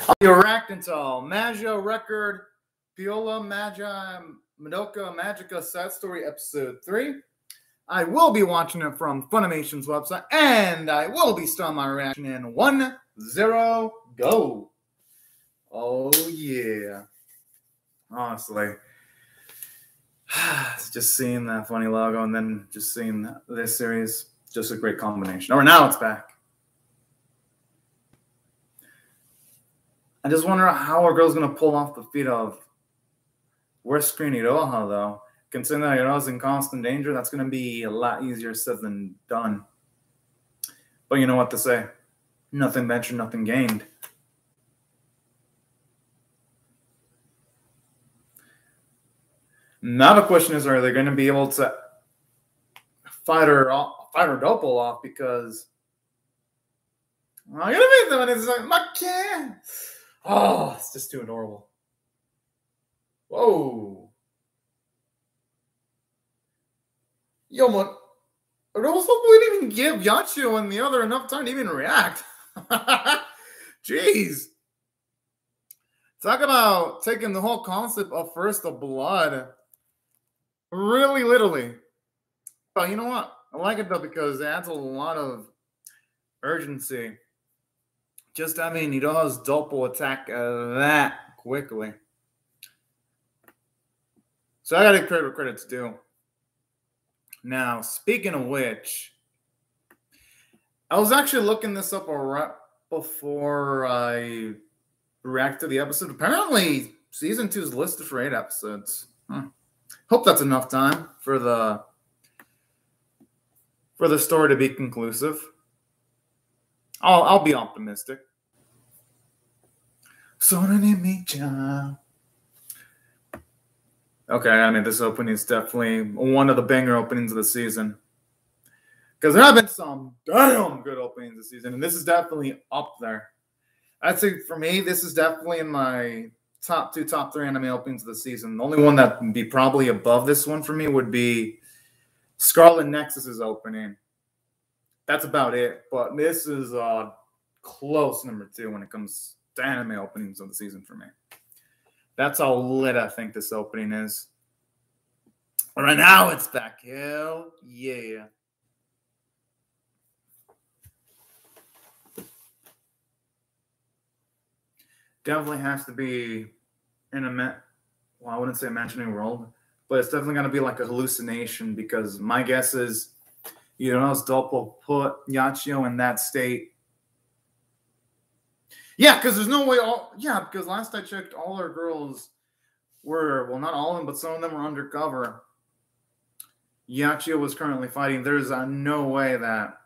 I'll be reacting to Magia record Puella Madoka Magica Sad Story Episode 3. I will be watching it from Funimation's website, and I will be starting my reaction in 1, 0, go. Oh, yeah. Honestly. Just seeing that funny logo and then just seeing this series, just a great combination. Or now it's back. I just wonder how our girl's going to pull off the feat of worst screen Iroha, though. Considering that Iroha's in constant danger, that's going to be a lot easier said than done. But you know what to say. Nothing ventured, nothing gained. Now the question is, are they going to be able to fight her Doppel off? Because I'm going to make them, and it's like, Magia. Oh, it's just too adorable. Whoa. Yo, man. I was hoping we didn't even give Yachio and the other enough time to even react. Jeez. Talk about taking the whole concept of First of Blood really literally. But you know what? I like it, though, because it adds a lot of urgency. Just having Iroha's Doppel attack that quickly. So I got to credit where credit's due. Now, speaking of which, I was actually looking this up right before I react to the episode. Apparently, season 2 is listed for 8 episodes. Hope that's enough time for the story to be conclusive. I'll be optimistic. Okay, I mean, this opening is definitely one of the banger openings of the season. Because there have been some damn good openings this season, and this is definitely up there. I'd say for me, this is definitely in my top 2, top 3 anime openings of the season. The only one that would be probably above this one for me would be Scarlet Nexus's opening. That's about it. But this is close number 2 when it comes to anime openings of the season for me. That's how lit I think this opening is. All right, now it's back. Hell yeah. Definitely has to be in a, well, I wouldn't say imaginary world, but it's definitely going to be like a hallucination, because my guess is, you know, Doppel put Yachio in that state. Yeah, because there's no way because last I checked, all our girls were, well, not all of them, but some of them were undercover. Yachio was currently fighting. There's no way that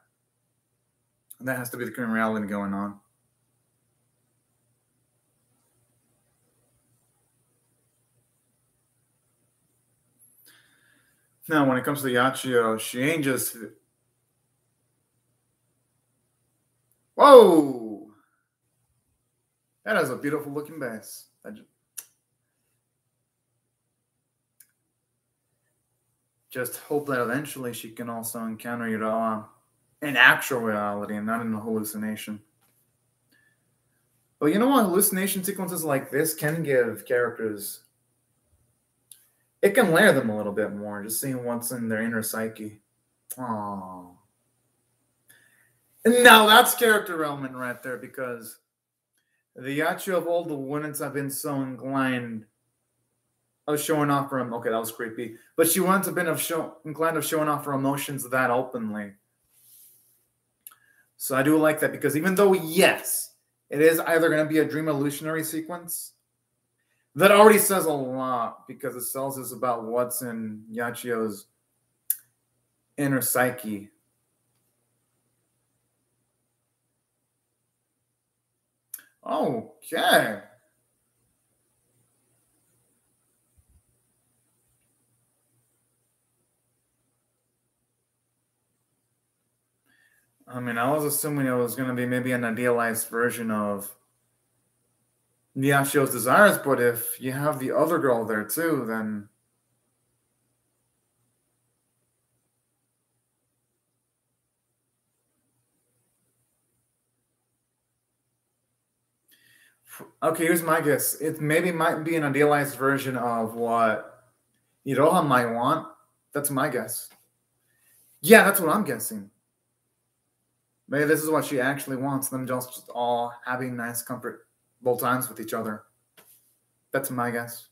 has to be the current reality going on. Now, when it comes to Yachio, she ain't just... Whoa! That is a beautiful looking base. Just hope that eventually she can also encounter Iroha in actual reality and not in a hallucination. But you know what? Hallucination sequences like this can give characters... It can layer them a little bit more, just seeing what's in their inner psyche. Aww. Now that's character element right there, because the Yachio of old wouldn't have been so inclined of showing off her... Okay, that was creepy. But she wouldn't have been inclined of showing off her emotions that openly. So I do like that, because even though, yes, it is either going to be a dream illusionary sequence, that already says a lot, because it tells us about what's in Yachio's inner psyche. Okay. I mean, I was assuming it was going to be maybe an idealized version of Yachio's desires, but if you have the other girl there too, then... Okay, here's my guess. It maybe might be an idealized version of what Iroha might want. That's my guess. Yeah, that's what I'm guessing. Maybe this is what she actually wants, them just all having nice, comfortable times with each other. That's my guess.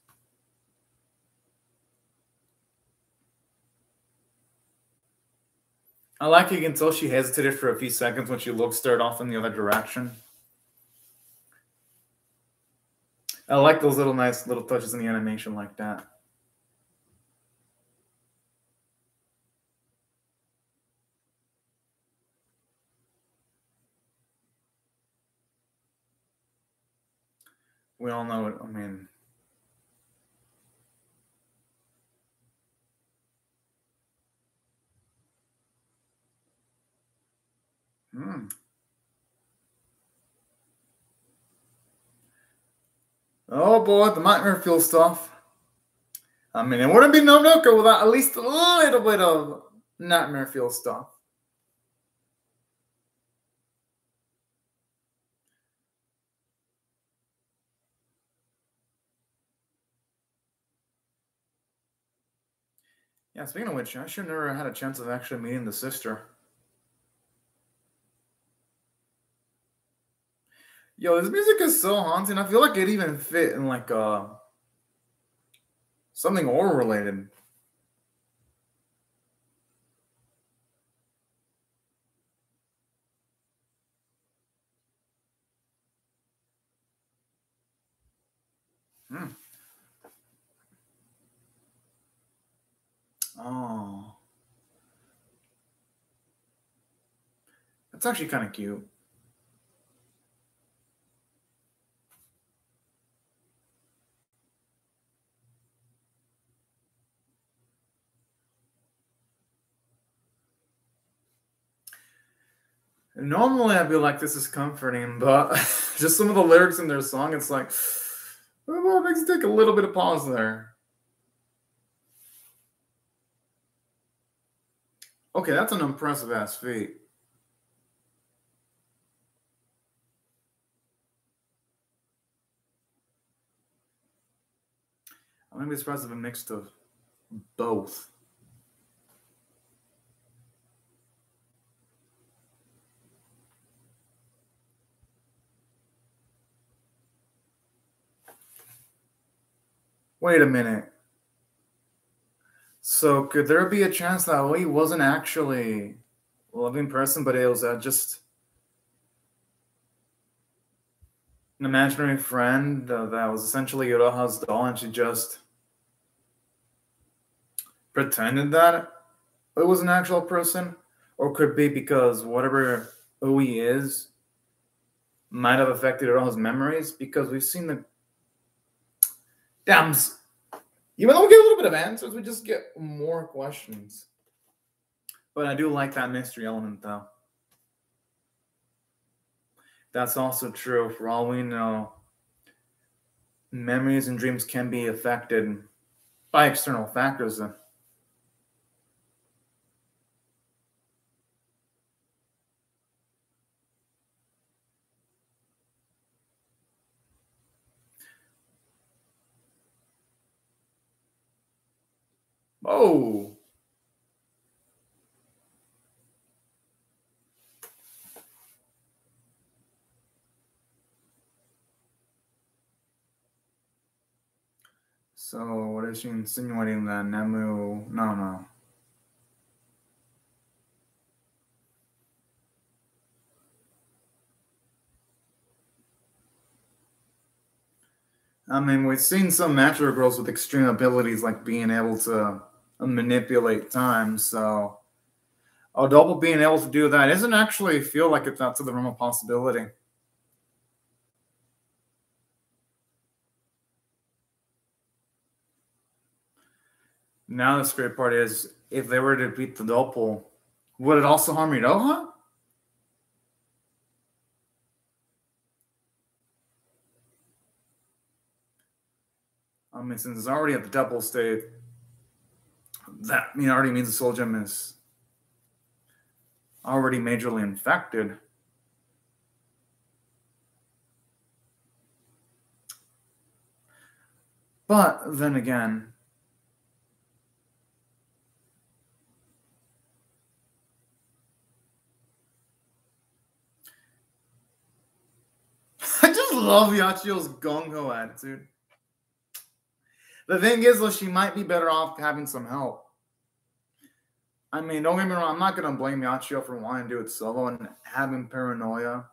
I like you can tell she hesitated for a few seconds when she stared off in the other direction. I like those nice little touches in the animation like that. We all know it. I mean, Oh boy, the nightmare fuel stuff. I mean, it wouldn't be Madoka without at least a little bit of nightmare fuel stuff. Yeah, speaking of which, I should never had a chance of actually meeting the sister. Yo, this music is so haunting. I feel like it even fit in like something horror related. Oh. That's actually kind of cute. Normally I'd be like, this is comforting, but just some of the lyrics in their song, it's like, well, it makes you take a little bit of pause there. Okay, that's an impressive ass feat. I think it's impressive a mix of both. Wait a minute. So could there be a chance that he wasn't actually a living person, but it was just an imaginary friend that was essentially Yoroha's doll, and she just pretended that it was an actual person? Or could it be because whatever who he is might have affected Yoroha's memories? Because we've seen the... Damn. Even though we get a little bit of answers, we just get more questions. But I do like that mystery element, though. That's also true. For all we know, memories and dreams can be affected by external factors. Oh. So, what is she insinuating that Nemu... No. I mean, we've seen some natural girls with extreme abilities like being able to manipulate time, so a double being able to do that doesn't actually feel like it's out to the realm of possibility. Now the scary part is, if they were to beat the doppel, would it also harm Iroha? I mean, since it's already at the double state, that already means the soul gem is already majorly infected. But then again, I just love Yachio's gung-ho attitude. The thing is, though, she might be better off having some help. I mean, don't get me wrong, I'm not going to blame Yachio for wanting to do it solo and having paranoia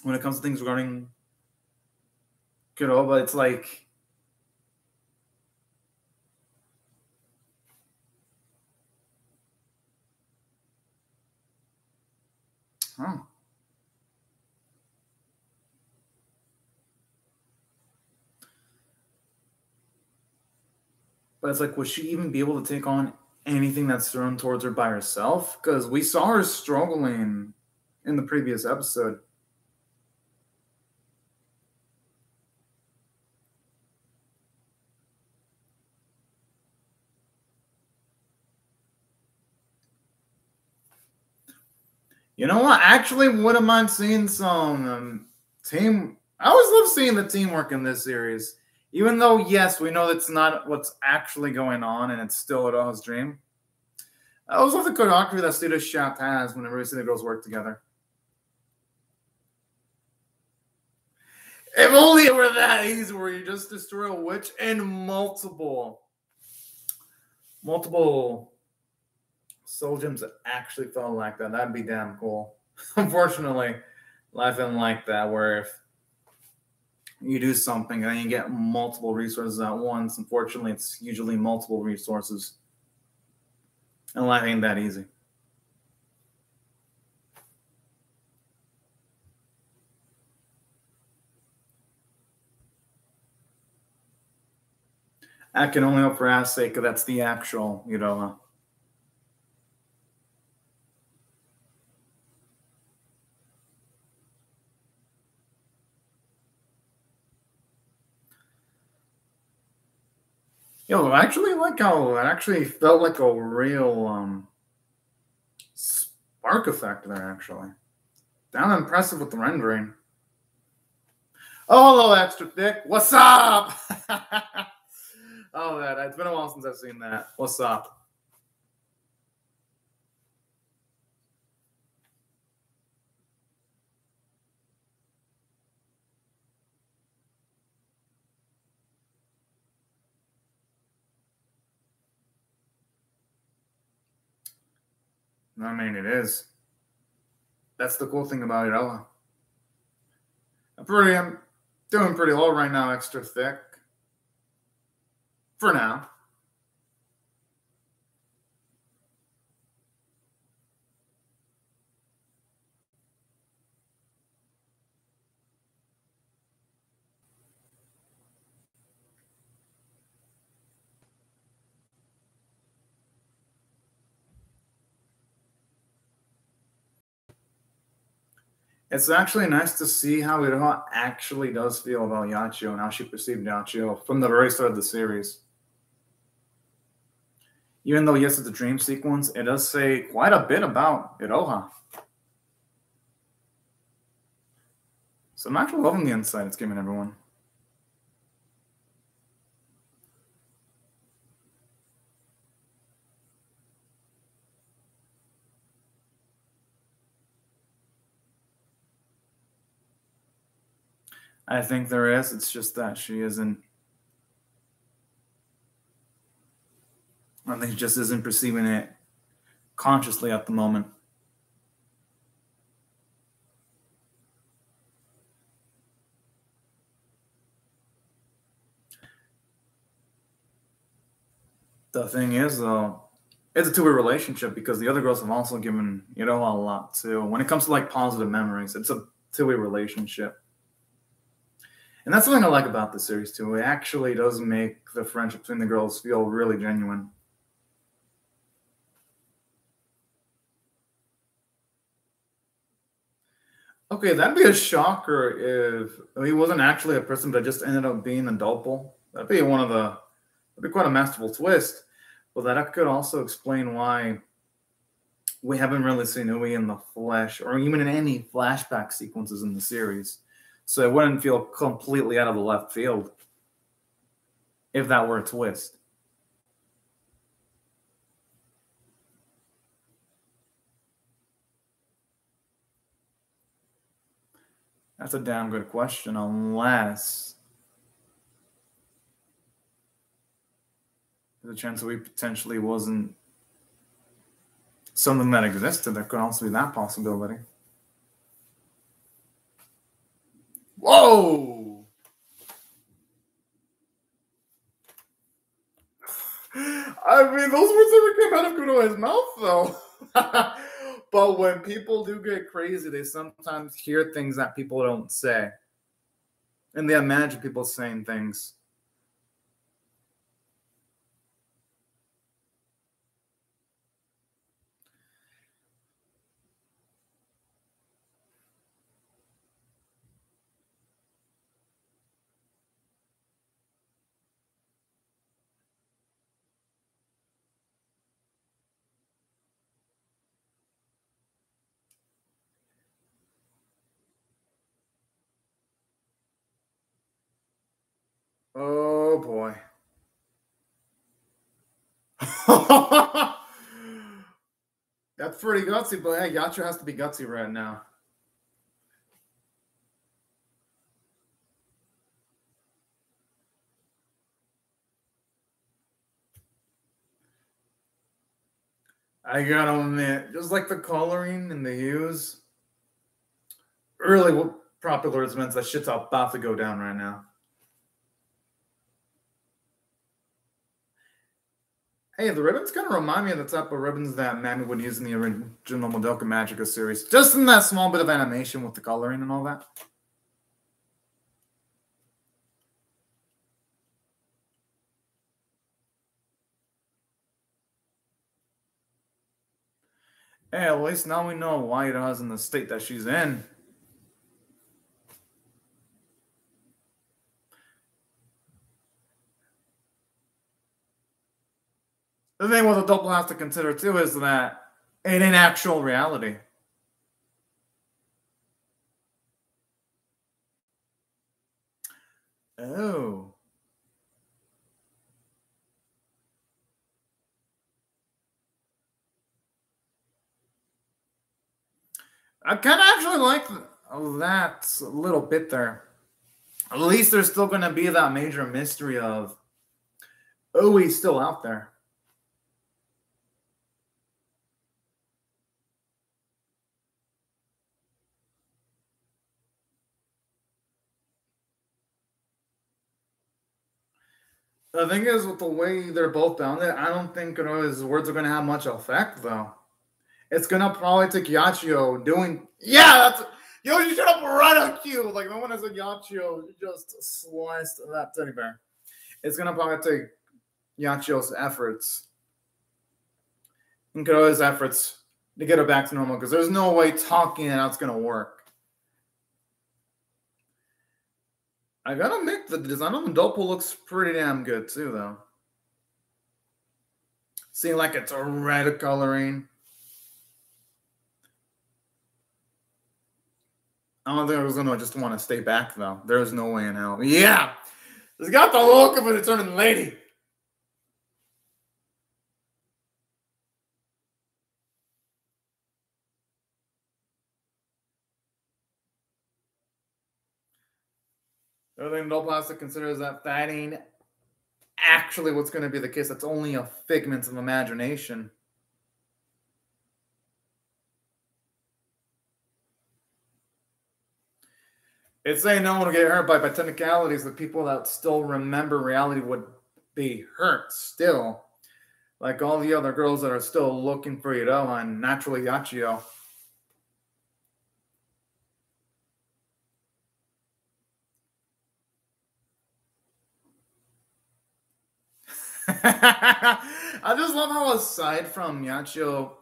when it comes to things regarding Kuro, but it's like, huh. But it's like, would she even be able to take on anything that's thrown towards her by herself? Because we saw her struggling in the previous episode. You know what? I actually wouldn't mind seeing some team. I always love seeing the teamwork in this series. Even though, yes, we know that's not what's actually going on and it's still Iroha's dream. I always love the choreography that Studio Shaft has whenever we see the girls work together. If only it were that easy where you just destroy a witch and multiple soul gems that actually felt like that. That'd be damn cool. Unfortunately, life isn't like that, where if you do something and then you get multiple resources at once, unfortunately, it's usually multiple resources. And life ain't that easy. I can only hope for Ass sake that that's the actual, I actually like how it actually felt like a real spark effect there, actually. Damn impressive with the rendering. Oh, hello, Extra Thick. What's up? Oh, it's been a while since I've seen that. What's up? I mean, it is. That's the cool thing about it. I'm doing pretty low right now, Extra Thick. For now. It's actually nice to see how Iroha actually does feel about Yachio and how she perceived Yachio from the very start of the series. Even though, yes, it's a dream sequence, it does say quite a bit about Iroha. So I'm actually loving the insight it's giving everyone. I think there is. It's just that she isn't. I think she just isn't perceiving it consciously at the moment. The thing is, though, it's a two-way relationship because the other girls have also given Iroha a lot too. When it comes to like positive memories, it's a two-way relationship. And that's something I like about the series too. It actually does make the friendship between the girls feel really genuine. Okay, that'd be a shocker if he wasn't actually a person, but just ended up being a doppel. That'd be quite a masterful twist. But that could also explain why we haven't really seen Ui in the flesh or even in any flashback sequences in the series. So it wouldn't feel completely out of the left field. if that were a twist. That's a damn good question, unless there's a chance that we potentially wasn't something that existed. There could also be that possibility. Whoa! I mean, those words never came out of Kuroi's mouth, though. But when people do get crazy, they sometimes hear things that people don't say. And they imagine people saying things. Oh, boy. That's pretty gutsy, but hey, Yacho has to be gutsy right now. I gotta admit, just like the coloring and the hues, really popular events, that shit's about to go down right now. Hey, the ribbons kind of remind me of the type of ribbons that Mammy would use in the original Madoka Magica series. Just in that small bit of animation with the coloring and all that. Hey, at least now we know why Ira's in the state that she's in. The thing what the double has to consider too is that it ain't actual reality. Oh. I kind of actually like that a little bit there. At least there's still going to be that major mystery of, oh, he's still out there. The thing is, with the way they're both bounded, I don't think his words are going to have much effect, though. It's going to probably take Yachio doing... Yeah, that's... Yo, you shut up right on cue. Like, no one has a Yachio just sliced that teddy bear. It's going to probably take Yachio's efforts and Kuroi's efforts to get her back to normal, because there's no way talking it out's going to work. I gotta admit, the design on the Doppel looks pretty damn good too, though. Seeing like it's a red coloring. I don't think I was gonna just want to stay back though. There's no way in hell. Yeah, it's got the look of an eternal lady. The other thing Doppel has to consider is that ain't actually what's going to be the case. That's only a figment of imagination. It's saying no one will get hurt by technicalities. The people that still remember reality would be hurt still. Like all the other girls that are still looking for Iro and naturally Yachio. I just love how, aside from Yachio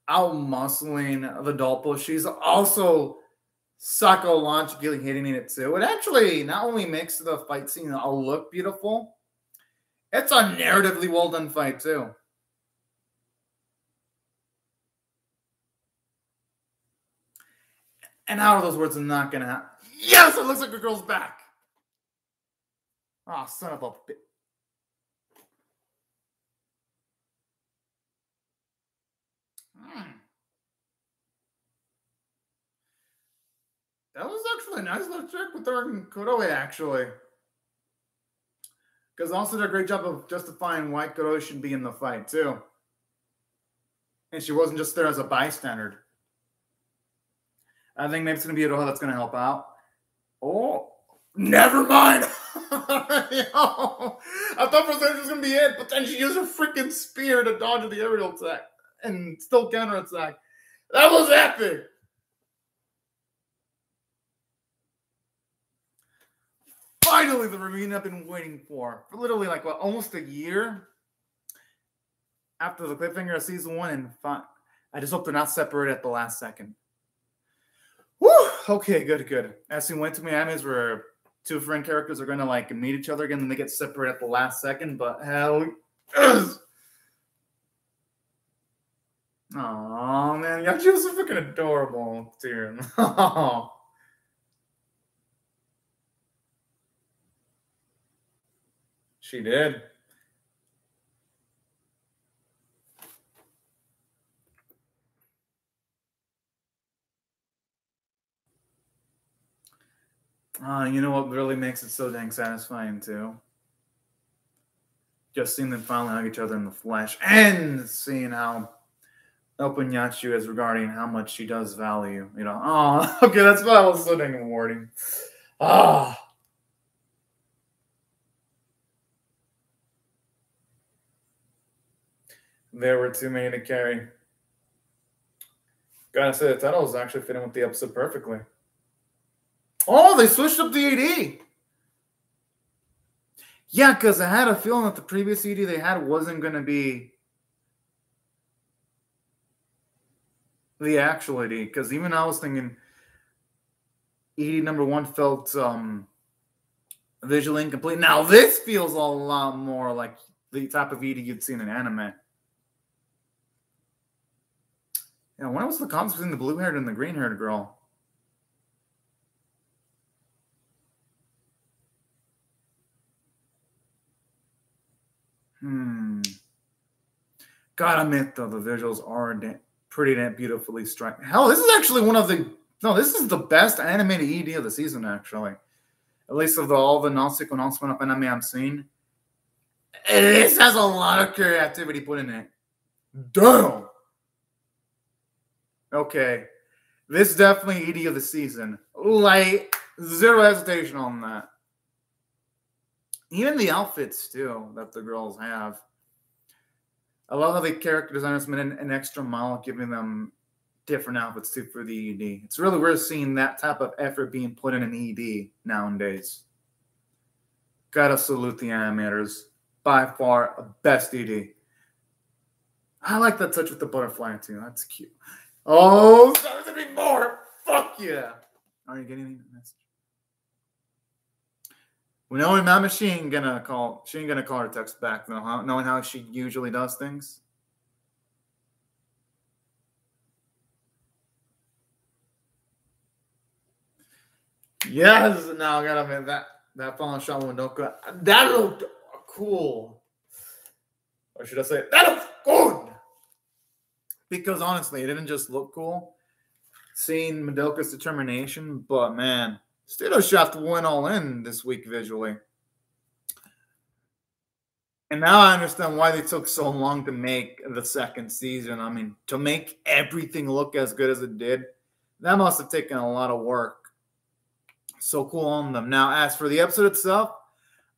out-muscling the Doppel, she's also psychologically hitting it too. It actually not only makes the fight scene look beautiful, it's a narratively well-done fight too. And how are those words not going to happen? Yes, it looks like a girl's back. Oh, son of a bitch. That was actually a nice little trick with her and Kuroe, actually. Because also did a great job of justifying why Kuroe should be in the fight, too. And she wasn't just there as a bystander. I think maybe it's going to be Iroha that's going to help out. Oh, never mind. I thought for a second it was going to be it, but then she used her freaking spear to dodge the aerial attack and still counterattack. That was epic. Finally, the reunion I've been waiting for literally like what, almost a year after the cliffhanger of season 1, and I just hope they're not separated at the last second. Woo! Okay, good. As we went to Miami's where two friend characters are going to like meet each other again, and they get separated at the last second, but hell yes. Oh man, Yachi was so freaking adorable, dear. Oh. She did. You know what really makes it so dang satisfying too? Just seeing them finally hug each other in the flesh and seeing how open Yachi is regarding how much she does value. You know, oh, okay, that's why I was so dang rewarding. Ah. There were too many to carry. Gotta say, the title is actually fitting with the episode perfectly. Oh, they switched up the AD. Yeah, because I had a feeling that the previous AD they had wasn't going to be the actual AD. Because even I was thinking AD number 1 felt visually incomplete. Now this feels a lot more like the type of AD you'd seen in anime. Yeah, when was the conflict between the blue-haired and the green-haired girl? Gotta admit, though, the visuals are pretty damn beautifully striking. Hell, this is actually one of the... No, this is the best animated ED of the season, actually. At least of all the non-sequel, non-spin-off anime I've seen. This has a lot of creativity put in it. Damn! Okay. This is definitely ED of the season. Like, zero hesitation on that. Even the outfits, too, that the girls have. I love how the character designers made an extra mile, giving them different outfits, too, for the ED. It's really weird seeing that type of effort being put in an ED nowadays. Gotta salute the animators. By far, best ED. I like that touch with the butterfly, too. That's cute. Oh, there's gonna be more. Fuck yeah. Are you getting any message? We know Mama, she ain't gonna call her text back though, huh? Knowing how she usually does things. Yes, now I gotta admit that fallen Shoujo Madoka, that looked cool. Or should I say that looked good? Because honestly, it didn't just look cool. Seeing Madoka's determination, but man, Studio Shaft went all in this week visually. And now I understand why they took so long to make the second season. I mean, to make everything look as good as it did, that must have taken a lot of work. So cool on them. Now, as for the episode itself,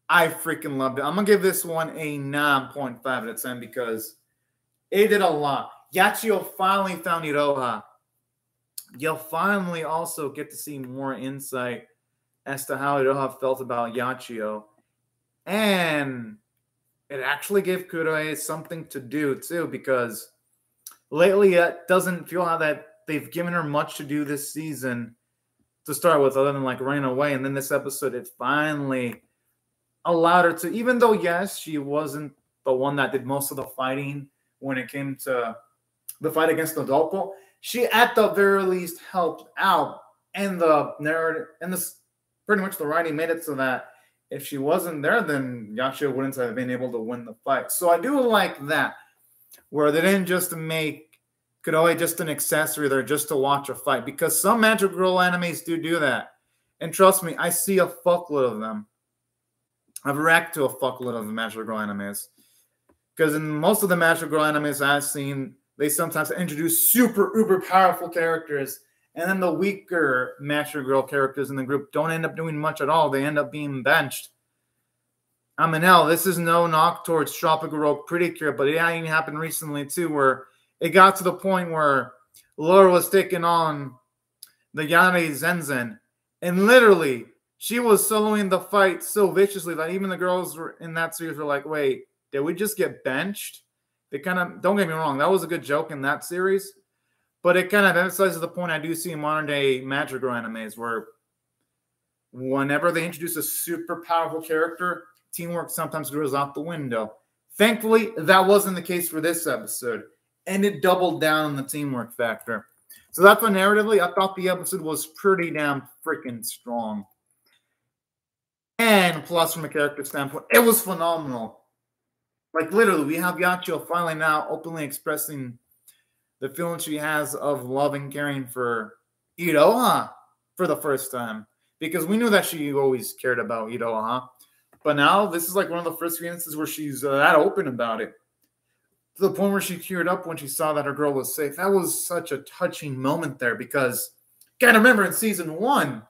I freaking loved it. I'm going to give this one a 9.5 out of 10 because it did a lot. Yachio finally found Iroha. You'll finally also get to see more insight as to how Iroha felt about Yachio. And it actually gave Kuroe something to do, too, because lately it doesn't feel how that they've given her much to do this season to start with, other than like running away. And then this episode, it finally allowed her to, even though, yes, she wasn't the one that did most of the fighting when it came to the fight against Nodoko, she at the very least helped out. And the narrative, and this pretty much the writing made it so that if she wasn't there, then Yachio wouldn't have been able to win the fight. So I do like that, where they didn't just make Kuroe just an accessory there just to watch a fight, because some Magic Girl animes do that. And trust me, I see a fuckload of them. I've reacted to a fuckload of the Magic Girl animes. Because in most of the Magic Girl animes I've seen, they sometimes introduce super uber powerful characters, and then the weaker Magic Girl characters in the group don't end up doing much at all. They end up being benched. I mean, hell, this is no knock towards Tropical Rogue Pretty Cure, but it even happened recently too, where it got to the point where Laura was taking on the Yare Zenzen, and literally she was soloing the fight so viciously that even the girls were in that series were like, wait, did we just get benched? They kind of, don't get me wrong, that was a good joke in that series, but it kind of emphasizes the point I do see in modern day Magic Girl animes, where whenever they introduce a super powerful character, teamwork sometimes goes out the window. Thankfully, that wasn't the case for this episode, and it doubled down on the teamwork factor. So that's why narratively, I thought the episode was pretty damn freaking strong. And plus, from a character standpoint, it was phenomenal. Like, literally, we have Yachio finally now openly expressing the feeling she has of love and caring for Iroha for the first time. Because we knew that she always cared about Iroha. But now, this is like one of the first instances where she's that open about it. To the point where she teared up when she saw that her girl was safe. That was such a touching moment there, because, gotta remember, in season 1,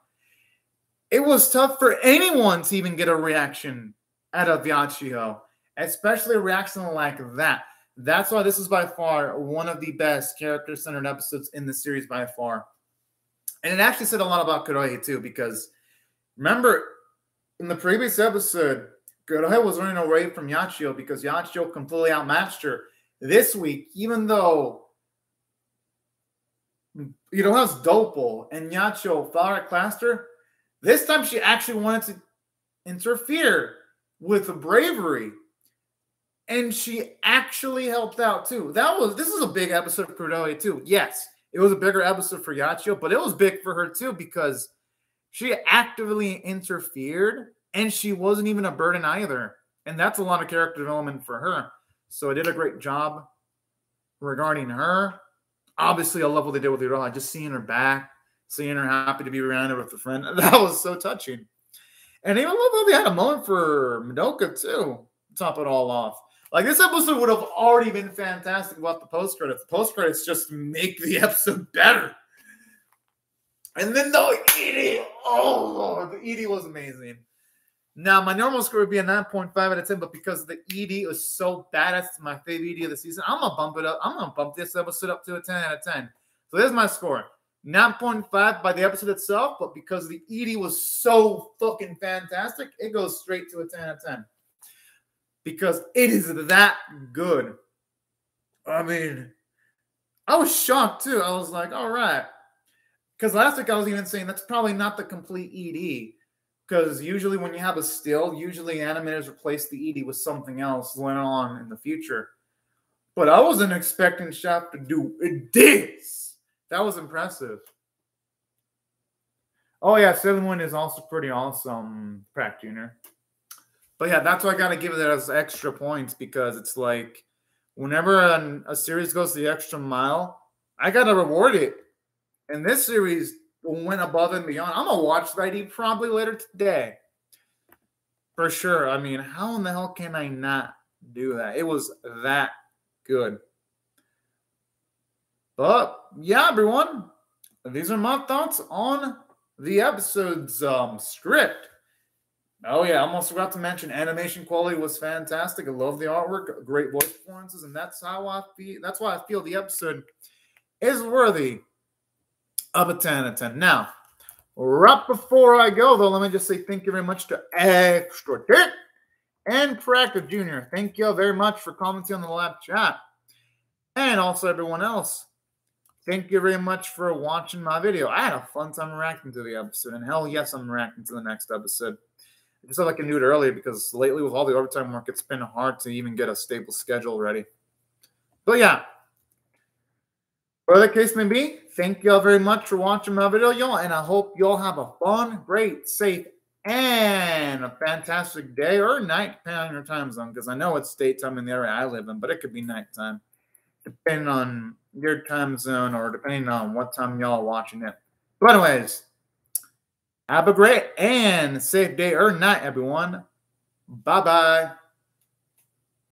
it was tough for anyone to even get a reaction out of Yachio, especially a reaction like that. That's why this is by far one of the best character-centered episodes in the series by far. And it actually said a lot about Kuroe too, because remember, in the previous episode, Kuroe was running away from Yachio because Yachio completely outmatched her. This week, even though Iroha's Dopal and Yachio far outclassed her, this time she actually wanted to interfere with bravery. And she actually helped out too. This is a big episode for Kuroe too. Yes, it was a bigger episode for Yachio, but it was big for her too, because she actively interfered and she wasn't even a burden either. And that's a lot of character development for her. So I did a great job regarding her. Obviously, I love what they did with Iroha. Just seeing her back, seeing her happy to be around her with a friend. That was so touching. And I even love how they had a moment for Madoka, too, to top it all off. Like, this episode would have already been fantastic without the post-credits. The post-credits just make the episode better. And then the ED. Oh, Lord. The ED was amazing. Now, my normal score would be a 9.5 out of 10, but because the ED was so badass, it's my favorite ED of the season, I'm going to bump it up. I'm going to bump this episode up to a 10 out of 10. So there's my score. 9.5 by the episode itself, but because the ED was so fucking fantastic, it goes straight to a 10 out of 10. Because it is that good. I mean, I was shocked too. I was like, all right. Because last week I was even saying that's probably not the complete ED. Because usually when you have a still, usually animators replace the ED with something else later on in the future. But I wasn't expecting Shaft to do this. That was impressive. Oh yeah, Sailor Moon is also pretty awesome, Pratt Jr. But yeah, that's why I got to give it as extra points, because it's like whenever a series goes the extra mile, I got to reward it. And this series went above and beyond. I'm going to watch the ID probably later today. For sure. I mean, how in the hell can I not do that? It was that good. But yeah, everyone, these are my thoughts on the episode's script. Oh yeah, I almost forgot to mention animation quality was fantastic. I love the artwork, great voice performances, and that's how I feel. That's why I feel the episode is worthy of a 10 out of 10. Now, right before I go, though, let me just say thank you very much to Extra Dick and Practice Jr. Thank you all very much for commenting on the live chat. And also everyone else. Thank you very much for watching my video. I had a fun time reacting to the episode. And hell yes, I'm reacting to the next episode. I just thought I can do it earlier because lately with all the overtime work, it's been hard to even get a stable schedule ready. But yeah. Whatever the case may be, thank you all very much for watching my video, y'all. And I hope y'all have a fun, great, safe, and a fantastic day or night, depending on your time zone. Because I know it's daytime in the area I live in, but it could be nighttime, depending on your time zone or depending on what time y'all are watching it. But anyways, have a great and safe day or night, everyone. Bye-bye.